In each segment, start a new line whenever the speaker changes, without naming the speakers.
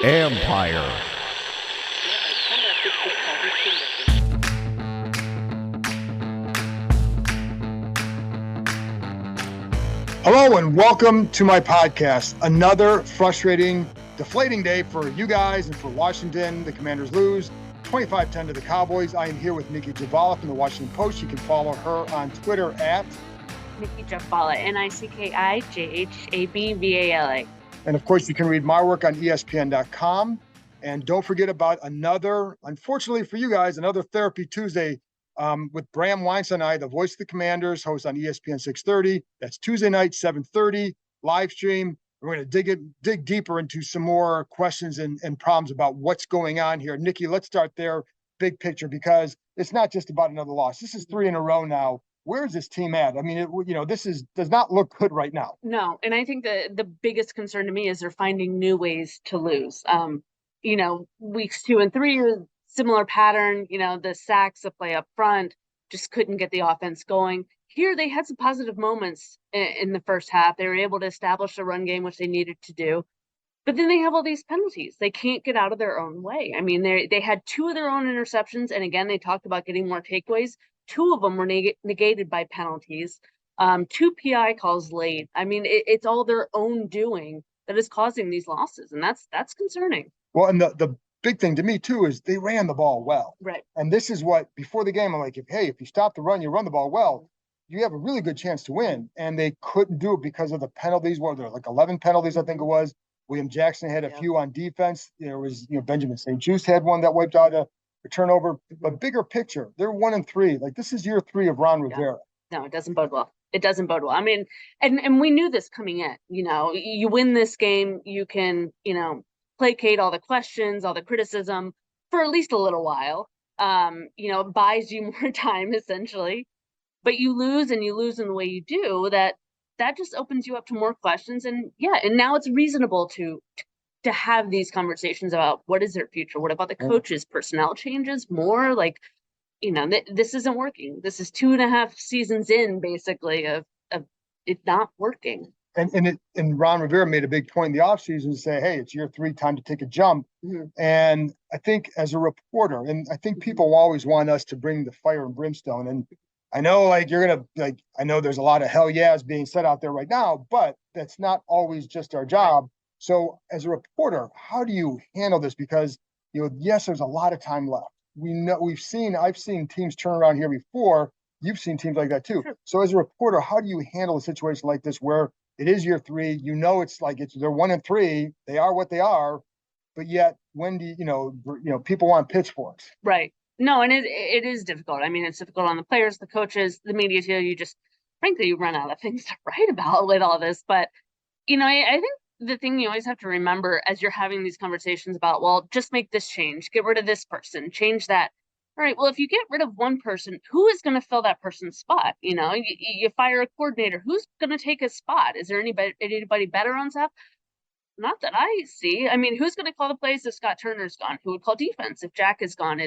Empire.
Hello and welcome to my podcast. Another frustrating, deflating day for you guys and for Washington. The Commanders lose 25-10 to the Cowboys. I am here with Nicki Jhabvala from the Washington Post. You can follow her on Twitter at
Nicki Jhabvala, NICKIJHABVALA.
And of course, you can read my work on ESPN.com. And don't forget about another, unfortunately for you guys, another Therapy Tuesday with Bram Weinstein and I, the voice of the Commanders, host on ESPN 630. That's Tuesday night, 7:30, live stream. We're going to dig deeper into some more questions and problems about what's going on here. Nicki, let's start there, big picture, because it's not just about another loss. This is 3 in a row now. Where is this team at? I mean, this does not look good right now.
No, and I think the biggest concern to me is they're finding new ways to lose. Weeks 2 and 3 are similar pattern. The sacks, the play up front, just couldn't get the offense going. Here, they had some positive moments in the first half. They were able to establish a run game, which they needed to do. But then they have all these penalties. They can't get out of their own way. I mean, they had 2 of their own interceptions. And again, they talked about getting more takeaways. 2 of them were negated by penalties. 2 PI calls late. I mean, it's all their own doing that is causing these losses. And that's concerning.
Well, and the big thing to me, too, is they ran the ball well.
Right.
And this is what, before the game, I'm like, if you stop the run, you run the ball well, you have a really good chance to win. And they couldn't do it because of the penalties. What were there, like 11 penalties, I think it was. William Jackson had a few on defense. There was, Benjamin St. Juste had one that wiped out a turnover. But bigger picture, they're 1-3. Like, this is year 3 of Ron Rivera.
No, it doesn't bode well. It doesn't bode well. I mean, and we knew this coming in. You win this game, you can, placate all the questions, all the criticism for at least a little while. It buys you more time, essentially. But you lose, and you lose in the way you do, that just opens you up to more questions. And now it's reasonable to have these conversations about what is their future. What about the coaches? Personnel changes more? Like, this isn't working. This is 2.5 seasons in, basically, of it not working.
And Ron Rivera made a big point in the offseason to say, hey, it's year 3, time to take a jump. Mm-hmm. And I think as a reporter, and I think people always want us to bring the fire and brimstone. And I know, I know there's a lot of hell yeahs being said out there right now, but that's not always just our job. So as a reporter, how do you handle this? Because, yes, there's a lot of time left. I've seen teams turn around here before. You've seen teams like that too. Sure. So as a reporter, how do you handle a situation like this where it is year 3? They're 1-3. They are what they are, but yet when do people want pitchforks?
Right. No, and it is difficult. I mean, it's difficult on the players, the coaches, the media too. You run out of things to write about with all this. But I think the thing you always have to remember as you're having these conversations about, well, just make this change, get rid of this person, change that. All right, well, if you get rid of one person, who is going to fill that person's spot? You fire a coordinator. Who's going to take his spot? Is there anybody better on staff? Not that I see. I mean, who's going to call the plays if Scott Turner's gone? Who would call defense if Jack is gone?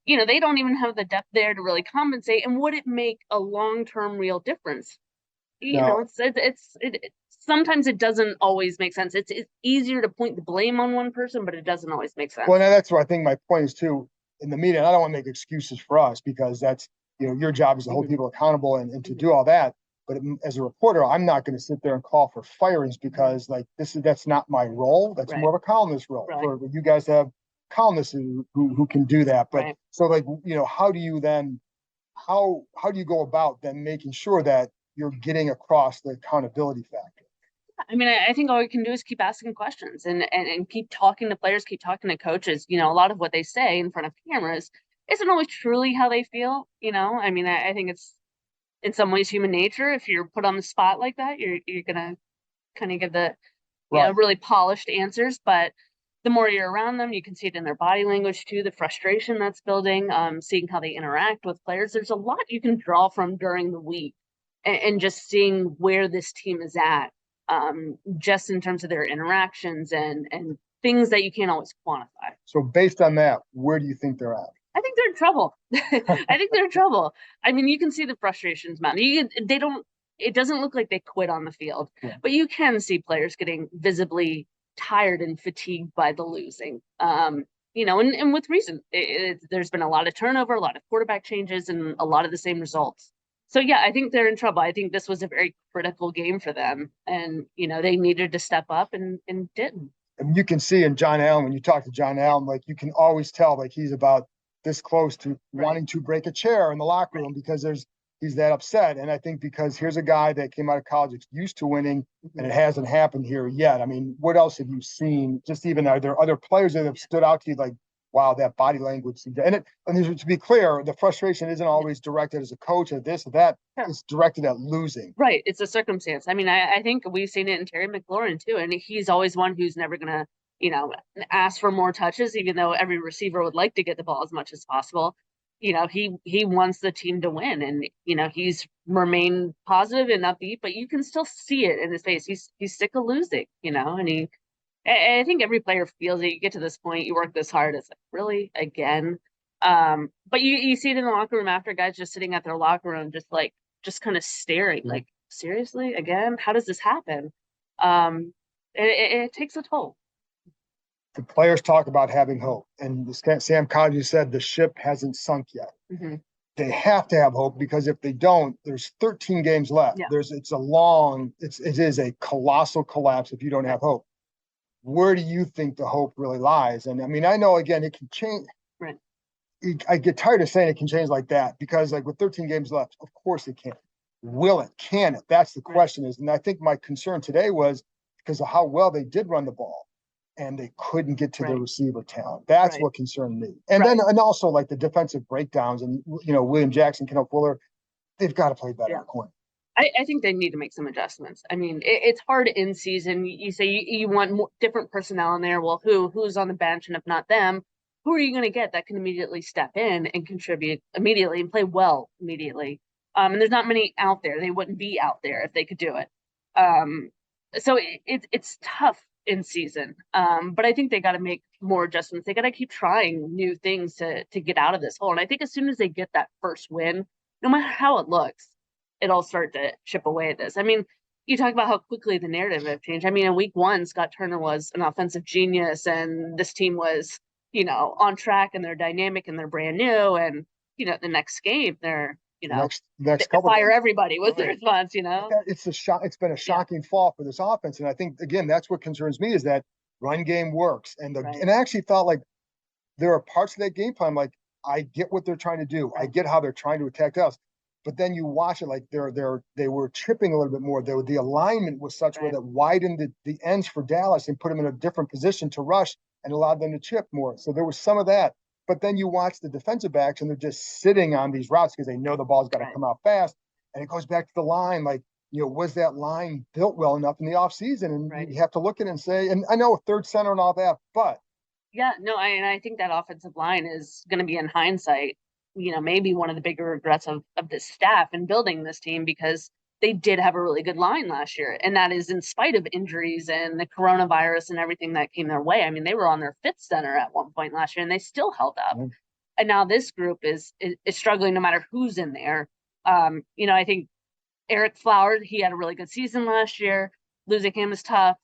They don't even have the depth there to really compensate. And would it make a long-term real difference? Sometimes it doesn't always make sense. It's easier to point the blame on one person, but it doesn't always make sense.
Well, now that's where I think my point is too. In the media, and I don't want to make excuses for us because that's, your job is to hold people accountable and to do all that. But as a reporter, I'm not going to sit there and call for firings because that's not my role. That's more of a columnist role.
Right.
For you guys have columnists who can do that. But so how do you go about then making sure that you're getting across the accountability factor?
I mean, I think all we can do is keep asking questions and keep talking to players, keep talking to coaches. A lot of what they say in front of cameras isn't always truly how they feel. I mean, I think it's in some ways human nature. If you're put on the spot like that, you're going to kind of give the really polished answers. But the more you're around them, you can see it in their body language too, the frustration that's building, seeing how they interact with players. There's a lot you can draw from during the week and just seeing where this team is at. Just in terms of their interactions and things that you can't always quantify.
So based on that, where do you think they're at?
I think they're in trouble. I think they're in trouble. I mean, you can see the frustrations mounting. it doesn't look like they quit on the field,
Yeah.
but you can see players getting visibly tired and fatigued by the losing. And with reason. There's been a lot of turnover, a lot of quarterback changes, and a lot of the same results. So yeah, I think they're in trouble. I think this was a very critical game for them, and they needed to step up and didn't.
And you can see in John Allen, when you talk to John Allen, like you can always tell like he's about this close to wanting to break a chair in the locker room because he's that upset. And I think because here's a guy that came out of college used to winning, and it hasn't happened here yet. I mean, what else have you seen? Just even are there other players that have stood out to you like, wow, that body language? And to be clear, the frustration isn't always directed as a coach or this or that. Yeah. It's directed at losing.
Right. It's a circumstance. I mean, I think we've seen it in Terry McLaurin too, and he's always one who's never gonna, ask for more touches, even though every receiver would like to get the ball as much as possible. He wants the team to win, and he's remained positive and upbeat, but you can still see it in his face. He's sick of losing, and I think every player feels it. You get to this point, you work this hard, it's like, really again. But you see it in the locker room after, guys just sitting at their locker room, just kind of staring, like, seriously again, how does this happen? It takes a toll.
The players talk about having hope, and Sam Cosmi said the ship hasn't sunk yet. Mm-hmm. They have to have hope, because if they don't, there's 13 games left. Yeah. It is a colossal collapse if you don't have hope. Where do you think the hope really lies? And I mean, I know, again, it can change. Right. I get tired of saying it can change like that, because like with 13 games left, of course it can. Will it? Can it? That's the question is. And I think my concern today was because of how well they did run the ball, and they couldn't get to the receiver talent. That's what concerned me. And then, and also like the defensive breakdowns, and, William Jackson, Kenneth Fuller, they've got to play better in the corner.
I think they need to make some adjustments. I mean, it's hard in season. You say you want different personnel in there. Well, who's on the bench? And if not them, who are you going to get that can immediately step in and contribute immediately and play well immediately? And there's not many out there. They wouldn't be out there if they could do it. So it's tough in season. But I think they got to make more adjustments. They got to keep trying new things to get out of this hole. And I think as soon as they get that first win, no matter how it looks, it'll start to chip away at this. I mean, you talk about how quickly the narrative have changed. I mean, in week 1, Scott Turner was an offensive genius, and this team was, on track, and they're dynamic, and they're brand new. And, the next game, they're,
next couple
fire everybody was the response,
It's a shock. It's been a shocking fall for this offense. And I think, again, that's what concerns me, is that run game works. And and I actually thought like there are parts of that game plan, like I get what they're trying to do. I get how they're trying to attack us. But then you watch it, like they were tripping a little bit more. The alignment was such where that widened the ends for Dallas and put them in a different position to rush and allowed them to chip more. So there was some of that. But then you watch the defensive backs, and they're just sitting on these routes because they know the ball's got to come out fast. And it goes back to the line, like, was that line built well enough in the offseason? And you have to look at it and say, and I know a third center and all that, but.
Yeah, no, I think that offensive line is going to be, in hindsight, maybe one of the bigger regrets of this staff in building this team, because they did have a really good line last year. And that is in spite of injuries and the coronavirus and everything that came their way. I mean, they were on their 5th center at one point last year, and they still held up. Mm-hmm. And now this group is struggling no matter who's in there. I think Eric Flowers, he had a really good season last year. Losing him is tough.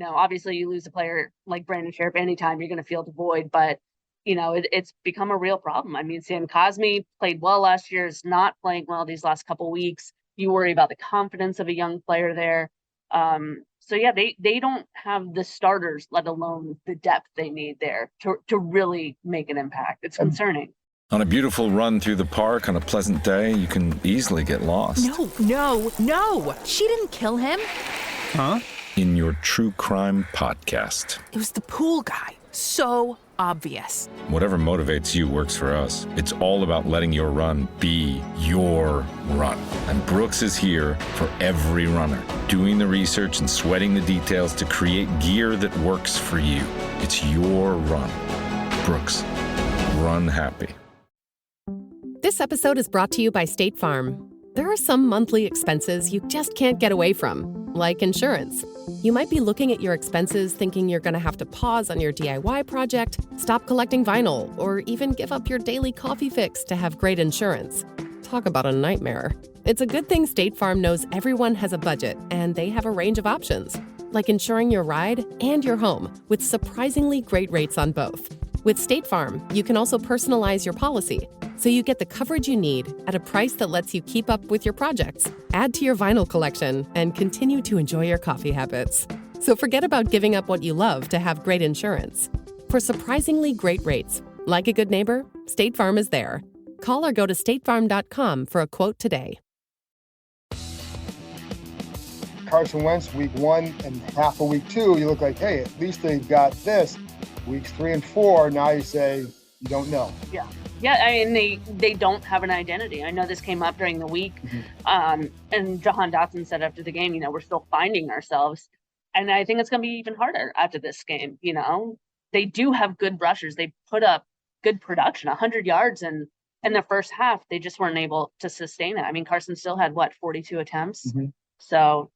Obviously you lose a player like Brandon Scherff anytime, you're going to feel the void, but it's become a real problem. I mean, Sam Cosmi played well last year, is not playing well these last couple weeks. You worry about the confidence of a young player there. So yeah, they don't have the starters, let alone the depth they need there to really make an impact. It's concerning.
On a beautiful run through the park on a pleasant day, you can easily get lost.
No! She didn't kill him.
Huh? In your true crime podcast.
It was the pool guy. So obvious.
Whatever motivates you works for us. It's all about letting your run be your run. And Brooks is here for every runner, doing the research and sweating the details to create gear that works for you. It's your run. Brooks, run happy.
This episode is brought to you by State Farm. There are some monthly expenses you just can't get away from, like insurance. You might be looking at your expenses thinking you're going to have to pause on your DIY project, stop collecting vinyl, or even give up your daily coffee fix to have great insurance. Talk about a nightmare. It's a good thing State Farm knows everyone has a budget and they have a range of options, like insuring your ride and your home with surprisingly great rates on both. With State Farm, you can also personalize your policy so you get the coverage you need at a price that lets you keep up with your projects, add to your vinyl collection, and continue to enjoy your coffee habits. So forget about giving up what you love to have great insurance. For surprisingly great rates, like a good neighbor, State Farm is there. Call or go to statefarm.com for a quote today.
Carson Wentz, week 1 and half of week 2, you look like, hey, at least they got this. Weeks 3 and 4, now you say you don't know.
Yeah. Yeah, I mean, they don't have an identity. I know this came up during the week, and Jahan Dotson said after the game, we're still finding ourselves. And I think it's going to be even harder after this game. They do have good rushers. They put up good production, 100 yards in the first half. They just weren't able to sustain it. I mean, Carson still had 42 attempts. So,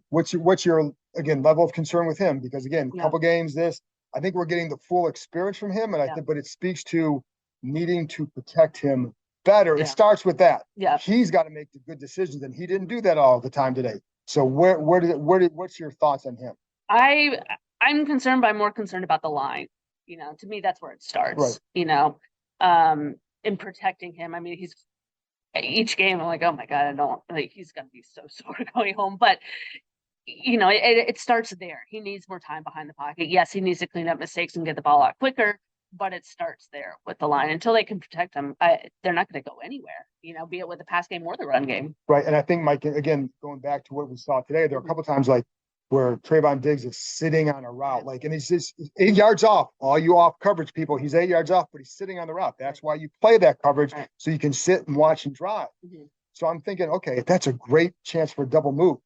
What's your again level of concern with him? Because again, a couple games I think we're getting the full experience from him, and I think, but it speaks to needing to protect him better. It starts with that.
Yeah,
he's got to make the good decisions, and he didn't do that all the time today. So what's your thoughts on him?
I'm concerned, but I'm more concerned about the line. To me, that's where it starts. Right. In protecting him. I mean, each game, I'm like, oh my God, he's gonna be so sore going home. But it starts there. He needs more time behind the pocket. Yes, he needs to clean up mistakes and get the ball out quicker, but it starts there with the line. Until they can protect him, they're not going to go anywhere, be it with the pass game or the run game.
Right. And I think, Mike, again, going back to what we saw today, there are a couple of times where Trayvon Diggs is sitting on a route, and he's just 8 yards off. All you off coverage people, he's 8 yards off, but he's sitting on the route. That's why you play that coverage, so you can sit and watch and drive. So I'm thinking, okay, that's a great chance for a double move.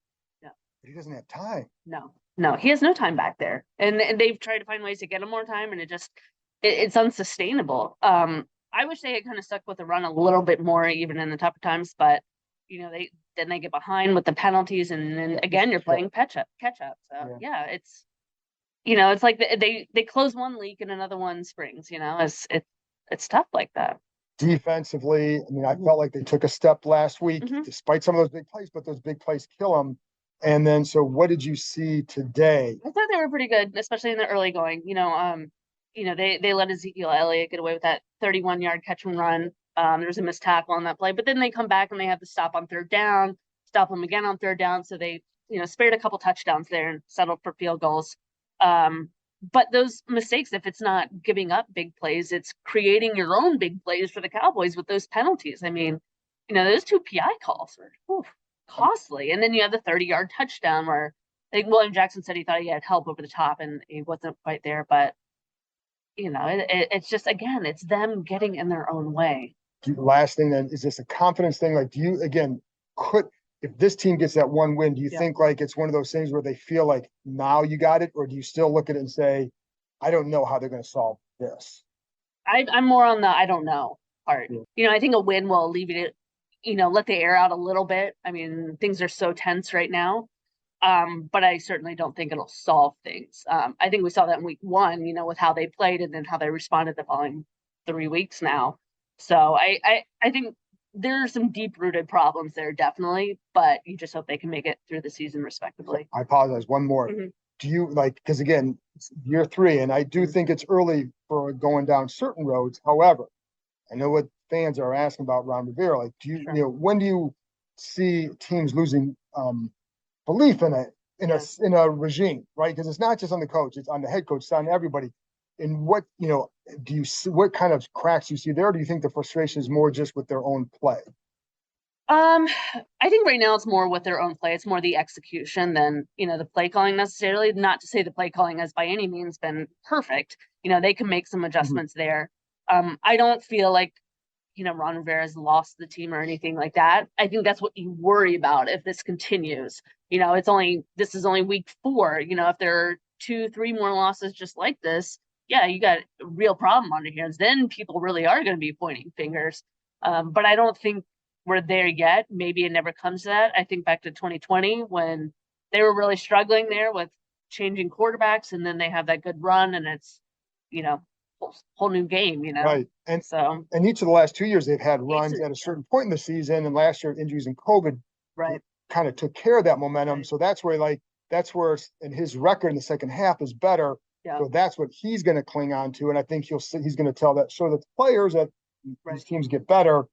But he doesn't have time.
No, he has no time back there. And they've tried to find ways to get him more time, and it's unsustainable. I wish they had kind of stuck with the run a little bit more, even in the tougher times, but they get behind with the penalties, and then again you're playing catch up. So it's it's like they close one leak and another one springs. It's tough like that.
Defensively, I mean, I felt like they took a step last week, despite some of those big plays, but those big plays kill them. And then, so what did you see today?
I thought they were pretty good, especially in the early going. They let Ezekiel Elliott get away with that 31-yard catch and run. There was a missed tackle on that play, but then they come back and they have to stop on third down, stop them again on third down. So they, spared a couple touchdowns there and settled for field goals. But those mistakes, if it's not giving up big plays, it's creating your own big plays for the Cowboys with those penalties. I mean, those 2 PI calls were costly. And then you have the 30-yard touchdown where I think William Jackson said he thought he had help over the top and he wasn't quite there. But, it's just, again, it's them getting in their own way.
Last thing then, is this a confidence thing? Like, do you, again, if this team gets that one win, do you think it's one of those things where they feel like now you got it? Or do you still look at it and say, I don't know how they're going to solve this?
I'm more on the I don't know part. I think a win will alleviate it, let the air out a little bit. I mean, things are so tense right now. But I certainly don't think it'll solve things. I think we saw that in week 1, with how they played and then how they responded the following 3 weeks now. So I think there are some deep-rooted problems there, definitely, but you just hope they can make it through the season respectively.
I apologize. One more. Do you because again, it's year 3, and I do think it's early for going down certain roads. However, I know what fans are asking about Ron Rivera. Like, do you, when do you see teams losing belief in a regime, right? Because it's not just on the coach, it's on the head coach, it's on everybody. And what, do you see, what kind of cracks you see there? Or do you think the frustration is more just with their own play?
I think right now it's more with their own play. It's more the execution than, the play calling necessarily. Not to say the play calling has by any means been perfect. They can make some adjustments there. I don't feel like, Ron Rivera's lost the team or anything like that. I think that's what you worry about if this continues. This is only week 4. If there are 2-3 more losses just like this, you got a real problem on your hands. Then people really are going to be pointing fingers. But I don't think we're there yet. Maybe it never comes to that. I think back to 2020 when they were really struggling there with changing quarterbacks, and then they have that good run, and it's, whole new game, you know?
Right. And
So,
each of the last 2 years, they've had runs
Each-
at a certain point in the season, and last year injuries and COVID
right.
kind of took care of that momentum.
Right.
So that's where and his record in the second half is better.
Yeah.
So that's what he's going to cling on to. And I think he's going to show that the players that these teams get better,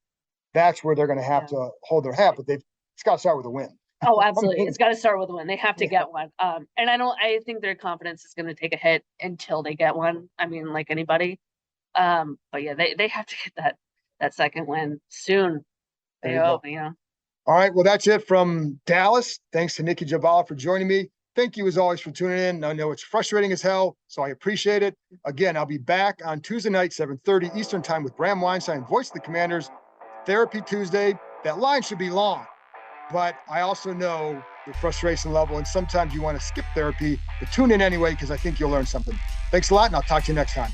that's where they're going to have to hold their hat. But it's got to start with a win.
Oh, absolutely. It's got to start with a win. They have to
Yeah.
get one. And I think their confidence is going to take a hit until they get one. I mean, like anybody. But yeah, they have to get that second win soon.
There
They
you
hope,
go.
you know.
All right. Well, that's it from Dallas. Thanks to Nicki Jhabvala for joining me. Thank you, as always, for tuning in. I know it's frustrating as hell, so I appreciate it. Again, I'll be back on Tuesday night, 7:30 Eastern Time with Bram Weinstein, Voice of the Commanders, Therapy Tuesday. That line should be long, but I also know your frustration level, and sometimes you want to skip therapy, but tune in anyway because I think you'll learn something. Thanks a lot, and I'll talk to you next time.